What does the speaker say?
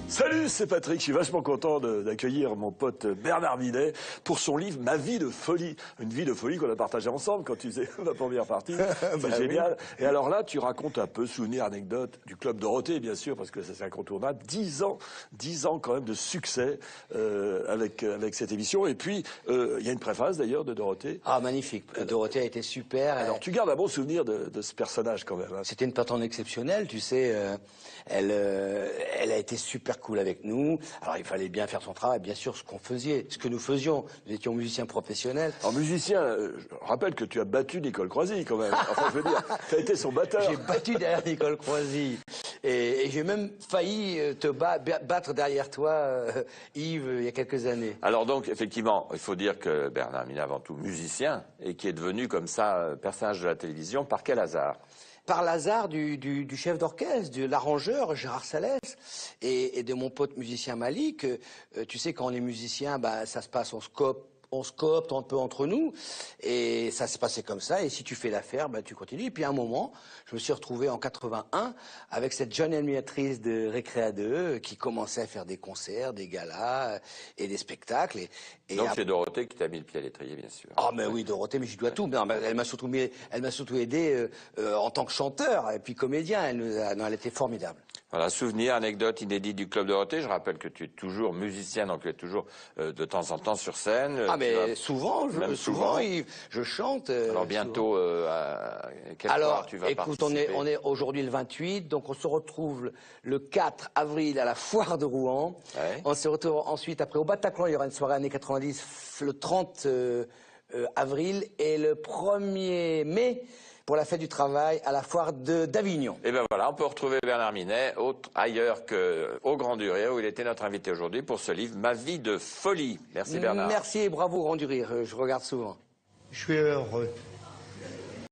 Salut, c'est Patrick. Je suis vachement content d'accueillir mon pote Bernard Minet pour son livre Ma vie de folie. Une vie de folie qu'on a partagée ensemble quand tu faisais la première partie. C'est génial. Oui. Et alors là, tu racontes un peu, souvenirs, anecdotes du Club Dorothée, bien sûr, parce que c'est incontournable. 10 ans quand même de succès avec cette émission. Et puis, il y a une préface d'ailleurs de Dorothée. Ah, magnifique. Dorothée a été super. Alors, tu gardes un bon souvenir de ce personnage quand même. Hein. C'était une patronne exceptionnelle, tu sais. Elle a été super cool avec nous. Alors, il fallait bien faire son travail, bien sûr, ce que nous faisions. Nous étions musiciens professionnels. Alors, musicien, je rappelle que tu as battu Nicole Croisy, quand même. Enfin, je veux dire, tu as été son batteur. J'ai battu derrière Nicole Croisy. Et j'ai même failli te battre derrière toi, Yves, il y a quelques années. Alors donc, effectivement, il faut dire que Bernard Minet, avant tout musicien, et qui est devenu comme ça personnage de la télévision, par quel hasard? Par l'hasard du chef d'orchestre, de l'arrangeur Gérard Salès et de mon pote musicien Malik. Tu sais, quand on est musicien, bah, ça se passe, on se coopte un peu entre nous, et ça se passait comme ça, et si tu fais l'affaire, bah, tu continues. Et puis à un moment, je me suis retrouvé en 81 avec cette jeune animatrice de Récréa 2 qui commençait à faire des concerts, des galas et des spectacles. Et donc c'est Dorothée qui t'a mis le pied à l'étrier, bien sûr. Ah mais oui, Dorothée, mais j'y dois tout. Non, elle m'a surtout aidé en tant que chanteur et puis comédien. Elle était formidable. Voilà, souvenir, anecdote inédite du Club Dorothée. Je rappelle que tu es toujours musicien, donc tu es toujours de temps en temps sur scène. Ah mais souvent, je chante. Alors bientôt, quel soir tu vas participer? Écoute, on est aujourd'hui le 28, donc on se retrouve le 4 avril à la Foire de Rouen. Ouais. On se retrouve ensuite après au Bataclan, il y aura une soirée années 90, le 30 avril, et le 1er mai pour la fête du travail à la Foire d'Avignon. Et ben voilà, on peut retrouver Bernard Minet ailleurs qu'au Grand du Rire, où il était notre invité aujourd'hui pour ce livre Ma vie de folie. Merci Bernard. Merci et bravo Grand du Rire, je regarde souvent. Je suis heureux.